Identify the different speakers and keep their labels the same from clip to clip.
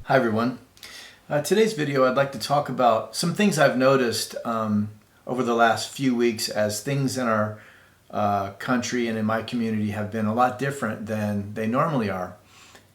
Speaker 1: Hi everyone. Today's video I'd like to talk about some things I've noticed over the last few weeks as things in our country and in my community have been a lot different than they normally are.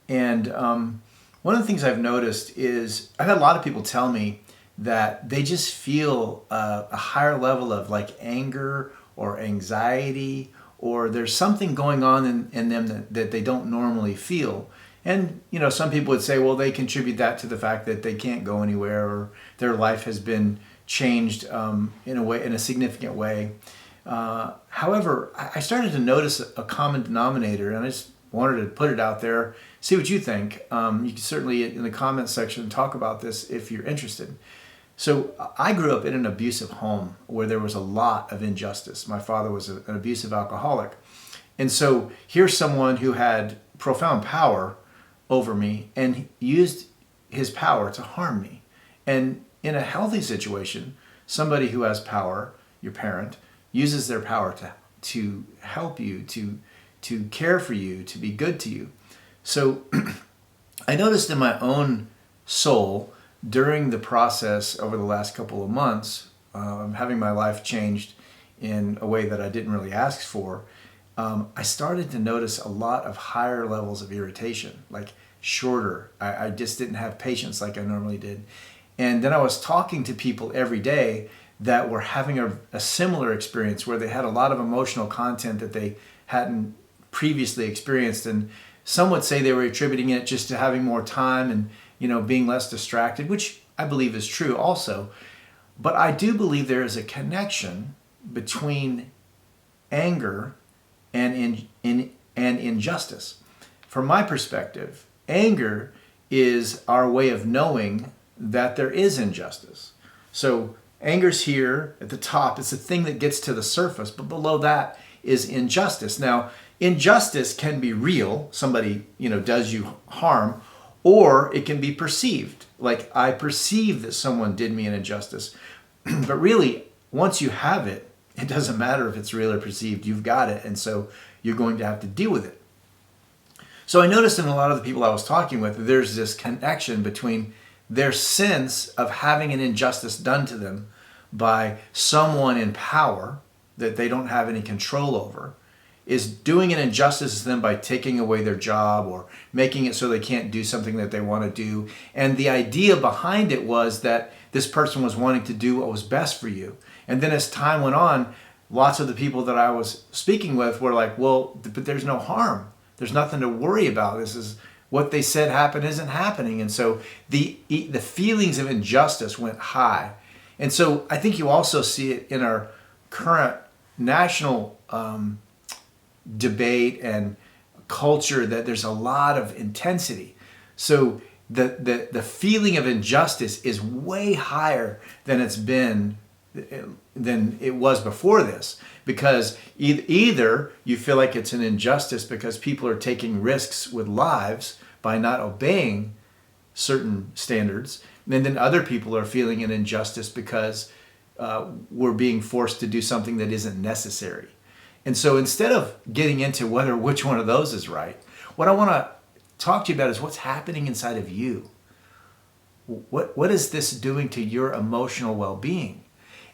Speaker 1: And one of the things I've noticed is I've had a lot of people tell me that they just feel a higher level of like anger or anxiety, or there's something going on in them that they don't normally feel. And some people would say, well, they contribute that to the fact that they can't go anywhere or their life has been changed in a significant way. However, I started to notice a common denominator, and I just wanted to put it out there, see what you think. You can certainly in the comments section talk about this if you're interested. So I grew up in an abusive home where there was a lot of injustice. My father was an abusive alcoholic. And so here's someone who had profound power over me and used his power to harm me. And in a healthy situation, somebody who has power, your parent, uses their power to help you, to care for you, to be good to you. So I noticed in my own soul during the process over the last couple of months, having my life changed in a way that I didn't really ask for, I started to notice a lot of higher levels of irritation, like shorter. I just didn't have patience like I normally did. And then I was talking to people every day that were having a similar experience where they had a lot of emotional content that they hadn't previously experienced. And some would say they were attributing it just to having more time and being less distracted, which I believe is true also. But I do believe there is a connection between anger and injustice. From my perspective, anger is our way of knowing that there is injustice. So anger's here at the top. It's the thing that gets to the surface, but below that is injustice. Now, injustice can be real. Somebody, does you harm, or it can be perceived. Like, I perceive that someone did me an injustice. But really, once you have it, it doesn't matter if it's real or perceived. You've got it, and so you're going to have to deal with it. So I noticed in a lot of the people I was talking with, there's this connection between their sense of having an injustice done to them by someone in power that they don't have any control over, is doing an injustice to them by taking away their job or making it so they can't do something that they want to do. And the idea behind it was that this person was wanting to do what was best for you. And then as time went on, lots of the people that I was speaking with were like, well, but there's no harm. There's nothing to worry about. This is what they said happened isn't happening. And so the feelings of injustice went high. And so I think you also see it in our current national debate and culture, that there's a lot of intensity. So the feeling of injustice is way higher than it was before this, because either you feel like it's an injustice because people are taking risks with lives by not obeying certain standards, and then other people are feeling an injustice because we're being forced to do something that isn't necessary. And so instead of getting into which one of those is right, what I want to talk to you about is what's happening inside of you. What is this doing to your emotional well-being?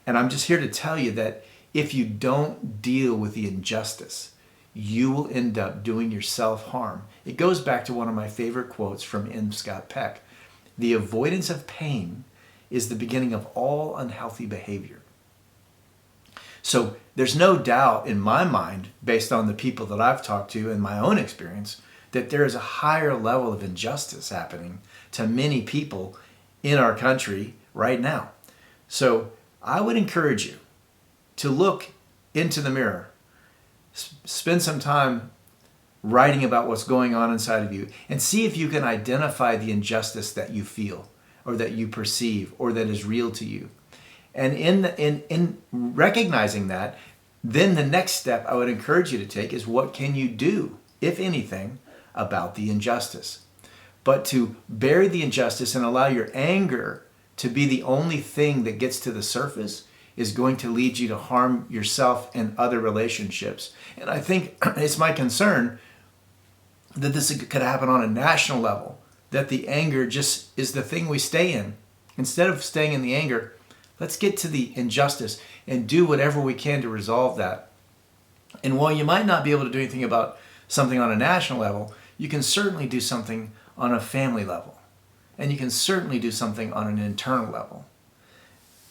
Speaker 1: And I'm just here to tell you that if you don't deal with the injustice, you will end up doing yourself harm. It goes back to one of my favorite quotes from M. Scott Peck. The avoidance of pain is the beginning of all unhealthy behavior. So there's no doubt in my mind, based on the people that I've talked to and my own experience, that there is a higher level of injustice happening to many people in our country right now. So I would encourage you to look into the mirror, spend some time writing about what's going on inside of you, and see if you can identify the injustice that you feel or that you perceive or that is real to you. And in recognizing that, then the next step I would encourage you to take is, what can you do, if anything, about the injustice? But to bury the injustice and allow your anger to be the only thing that gets to the surface is going to lead you to harm yourself and other relationships. And I think it's my concern that this could happen on a national level, that the anger just is the thing we stay in. Instead of staying in the anger, let's get to the injustice and do whatever we can to resolve that. And while you might not be able to do anything about something on a national level, you can certainly do something on a family level. And you can certainly do something on an internal level.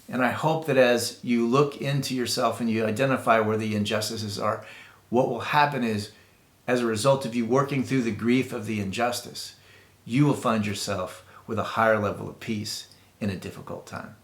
Speaker 1: And I hope that as you look into yourself and you identify where the injustices are, what will happen is, as a result of you working through the grief of the injustice, you will find yourself with a higher level of peace in a difficult time.